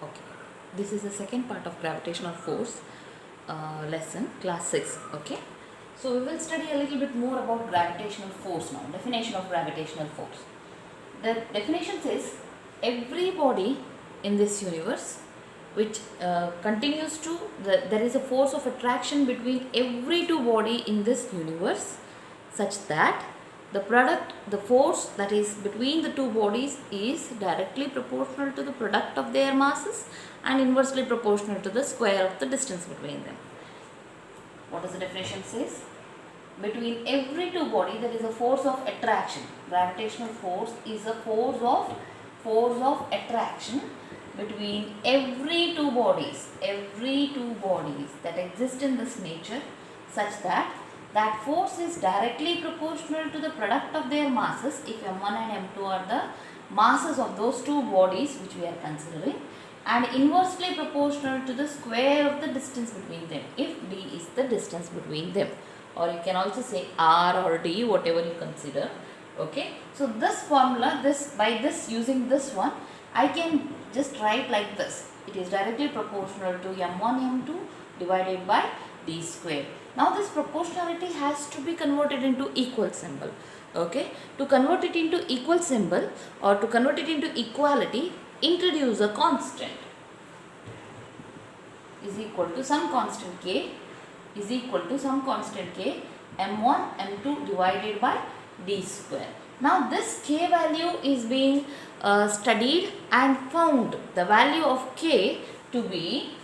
Okay, this is the second part of gravitational force lesson, class 6. Okay, so we will study a little bit more about gravitational force now. Definition of gravitational force. The definition says every body in this universe which continues to there is a force of attraction between every two body in this universe such that the force that is between the two bodies is directly proportional to the product of their masses and inversely proportional to the square of the distance between them. What does the definition says? Between every two body there is a force of attraction. Gravitational force is a force of attraction between every two bodies that exist in this nature such that that force is directly proportional to the product of their masses if m1 and m2 are the masses of those two bodies which we are considering, and inversely proportional to the square of the distance between them if d is the distance between them, or you can also say r or d, whatever you consider. Okay, so this formula, using this one, I can just write like this. It is directly proportional to m1 m2 divided by d square. Now this proportionality has to be converted into equal symbol. Okay, to convert it into equal symbol or to convert it into equality, introduce a constant is equal to some constant k m1 m2 divided by d square. Now this k value is being studied and found the value of k to be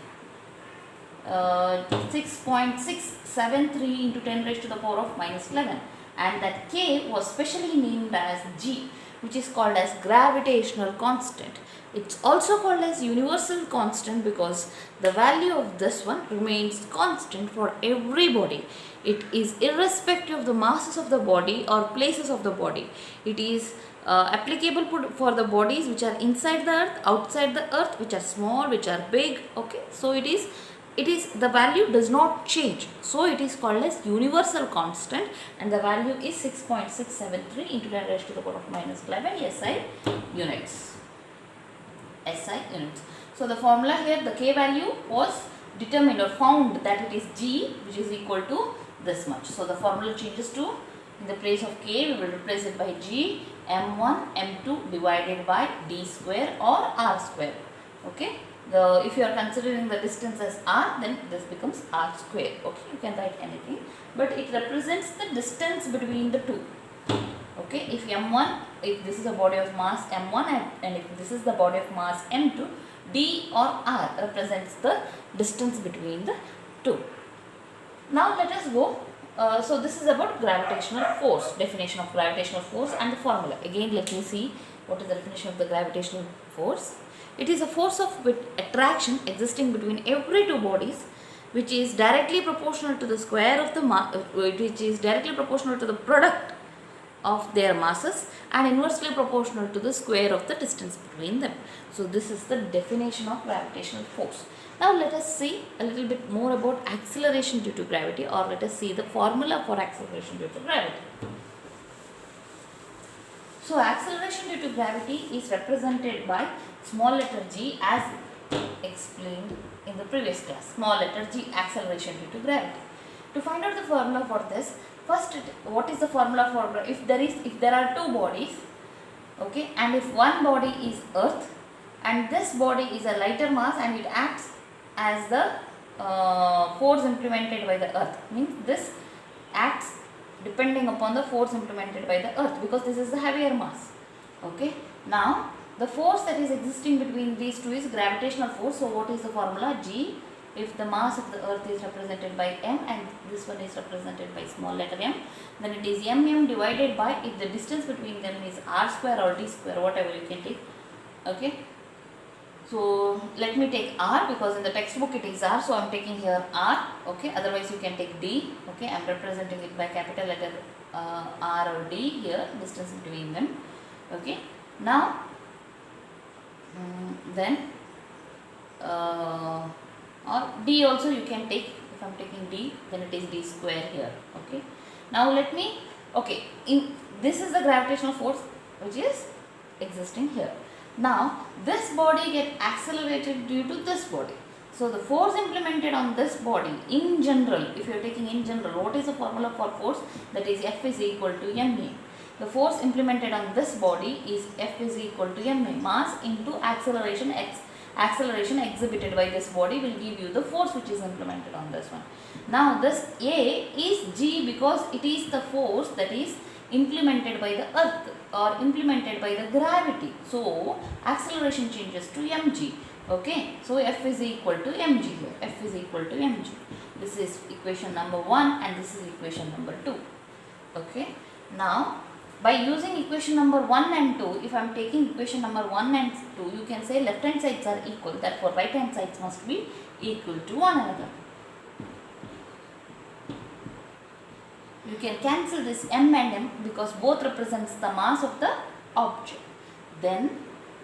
6.673 into 10 raised to the power of minus 11, and that k was specially named as g, which is called as gravitational constant. It's also called as universal constant because the value of this one remains constant for every body. It is irrespective of the masses of the body or places of the body. It is applicable for the bodies which are inside the earth, outside the earth, which are small, which are big. Okay, so it is the value does not change, so it is called as universal constant, and the value is 6.673 into 10 raised to the power of minus 11 SI units. So the formula here, the k value was determined or found that it is g, which is equal to this much. So the formula changes to, in the place of k we will replace it by g m1 m2 divided by d square or r square. Okay, if you are considering the distance as r, then this becomes r square. Okay, you can write anything, but it represents the distance between the two. Okay, if this is a body of mass m1 and if this is the body of mass m2, d or r represents the distance between the two. Now let us go. So this is about gravitational force, definition of gravitational force and the formula. Again, let me see what is the definition of the gravitational force. It is a force of attraction existing between every two bodies which is directly proportional to the square of the which is directly proportional to the product of their masses and inversely proportional to the square of the distance between them. So this is the definition of gravitational force. Now let us see a little bit more about acceleration due to gravity, or let us see the formula for acceleration due to gravity. So acceleration due to gravity is represented by small letter g as explained in the previous class. Small letter g, acceleration due to gravity. To find out the formula for this, first what is the formula for if there are two bodies, okay, and if one body is earth and this body is a lighter mass and it acts as the force implemented by the earth, means this acts depending upon the force implemented by the earth because this is the heavier mass. Okay, now the force that is existing between these two is gravitational force. So what is the formula? G, if the mass of the earth is represented by m and this one is represented by small letter m, then it is mm divided by, if the distance between them is r square or d square, whatever you can take. Okay, so let me take r because in the textbook it is r, so I am taking here r. Okay, otherwise you can take d. Okay, I am representing it by capital letter r or d here, distance between them. Okay, now then or d also you can take. If I am taking d, then it is d square here. Okay, now let me, okay, this is the gravitational force which is existing here. Now this body get accelerated due to this body. So the force implemented on this body in general, if you are taking in general, what is the formula for force? That is F is equal to ma. The force implemented on this body is F is equal to ma. Mass into acceleration x. Acceleration exhibited by this body will give you the force which is implemented on this one. Now this A is G because it is the force that is implemented by the earth or implemented by the gravity. So acceleration changes to mg. Okay, so F is equal to mg here. F is equal to mg. This is equation number 1 and this is equation number 2. Okay, now by using equation number 1 and 2, if I am taking equation number 1 and 2, you can say left hand sides are equal, therefore right hand sides must be equal to one another. You can cancel this m and m because both represents the mass of the object. Then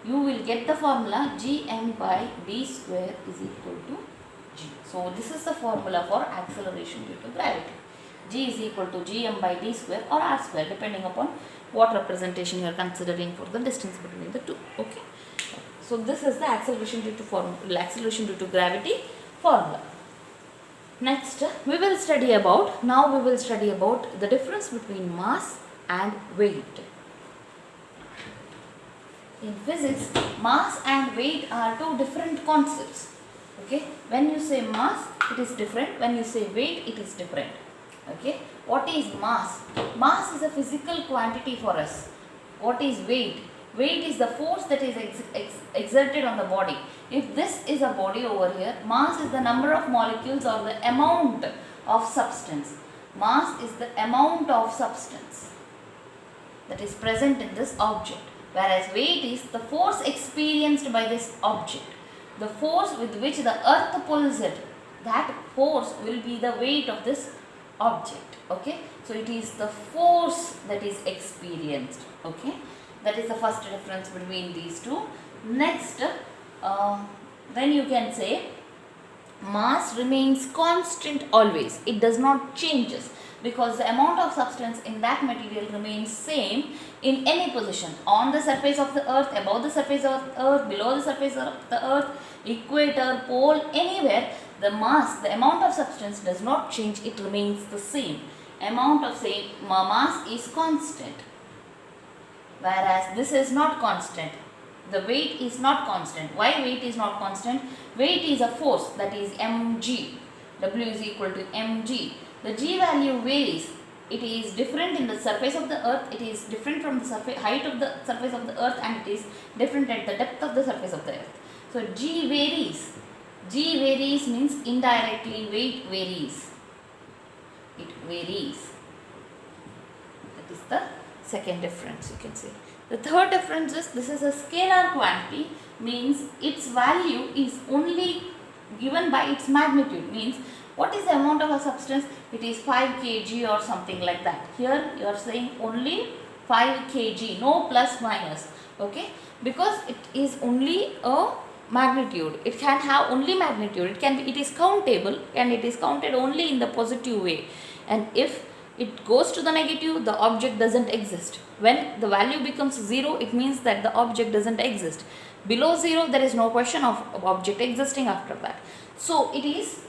you will get the formula gm by d square is equal to g. So this is the formula for acceleration due to gravity. G is equal to gm by d square or r square depending upon what representation you are considering for the distance between the two. Okay. So this is the acceleration due to gravity formula. Next we will study about the difference between mass and weight. In physics, mass and weight are two different concepts. Okay, when you say mass, it is different. When you say weight, it is different. Okay, what is mass? Mass is a physical quantity for us. What is weight? Weight is the force that is exerted on the body. If this is a body over here, mass is the number of molecules or the amount of substance. Mass is the amount of substance that is present in this object. Whereas weight is the force experienced by this object. The force with which the earth pulls it, that force will be the weight of this object. Okay, so it is the force that is experienced. Okay, that is the first difference between these two. Next, then you can say mass remains constant always. It does not changes because the amount of substance in that material remains same in any position, on the surface of the earth, above the surface of the earth, below the surface of the earth, equator, pole, anywhere. The mass, the amount of substance does not change, it remains the same. Amount of mass is constant, whereas this is not constant. The weight is not constant. Why weight is not constant? Weight is a force, that is mg. W is equal to mg. The g value varies. It is different in the surface of the earth, it is different from the height of the surface of the earth, and it is different at the depth of the surface of the earth. So g varies. G varies means indirectly weight varies. It varies. That is the second difference, you can say. The third difference is this is a scalar quantity, means its value is only given by its magnitude. Means what is the amount of a substance? It is 5 kg or something like that. Here you are saying only 5 kg, no plus minus. Okay, because it is only a magnitude. It can have only magnitude. It is countable and it is counted only in the positive way. And if it goes to the negative, the object doesn't exist. When the value becomes 0, it means that the object doesn't exist. Below 0, there is no question of object existing after that. So it is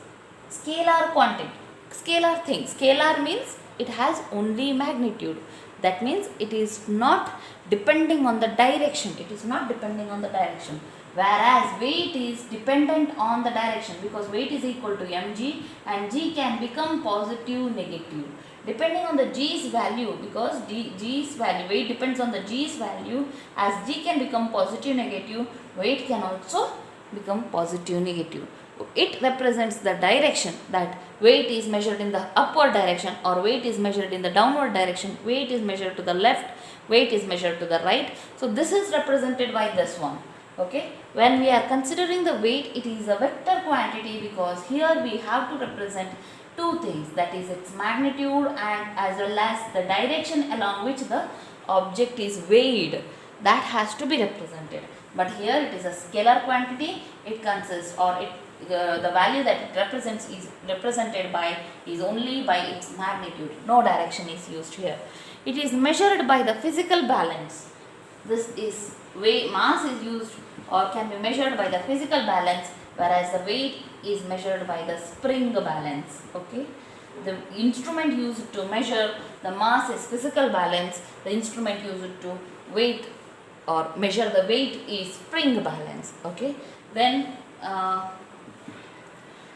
scalar quantity, scalar thing. Scalar means it has only magnitude. That means it is not depending on the direction. It is not depending on the direction. Whereas weight is dependent on the direction, because weight is equal to mg and g can become positive, negative. Depending on the g's value, because g's value, weight depends on the g's value, as g can become positive, negative, weight can also become positive, negative. It represents the direction, that weight is measured in the upward direction or weight is measured in the downward direction, weight is measured to the left, weight is measured to the right. So this is represented by this one. Okay, when we are considering the weight, it is a vector quantity, because here we have to represent two things, that is its magnitude and as well as the direction along which the object is weighed. That has to be represented. But here it is a scalar quantity. It consists, or the value that it represents is represented by is only by its magnitude. No direction is used here. It is measured by the physical balance. This is mass is used or can be measured by the physical balance, whereas the weight is measured by the spring balance. Okay, the instrument used to measure the mass is physical balance, the instrument used to weight or measure the weight is spring balance. Okay, then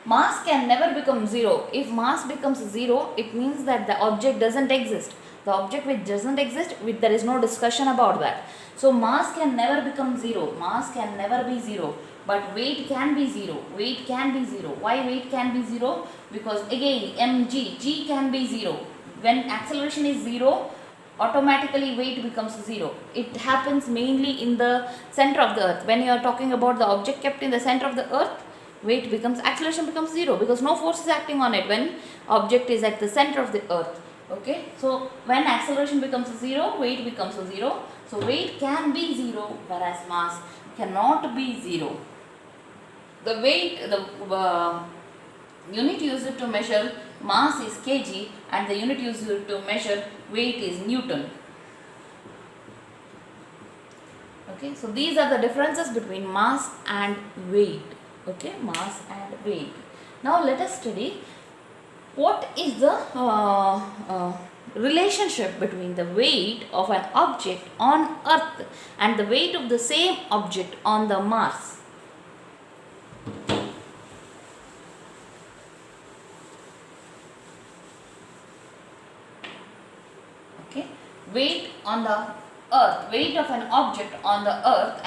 mass can never become zero. If mass becomes zero, it means that the object doesn't exist. The object which doesn't exist, there is no discussion about that. So mass can never become zero. Mass can never be zero. But weight can be zero. Weight can be zero. Why weight can be zero? Because again, mg, g can be zero. When acceleration is zero, automatically weight becomes zero. It happens mainly in the center of the earth. When you are talking about the object kept in the center of the earth, acceleration becomes zero because no force is acting on it when object is at the center of the earth. Okay, so when acceleration becomes zero, weight becomes zero. So weight can be zero, whereas mass cannot be zero. The unit used to measure mass is kg and the unit used to measure weight is Newton. Okay, so these are the differences between mass and weight. Okay, mass and weight. Now let us study what is the relationship between the weight of an object on earth and the weight of the same object on the Mars. Okay, weight on the earth, weight of an object on the earth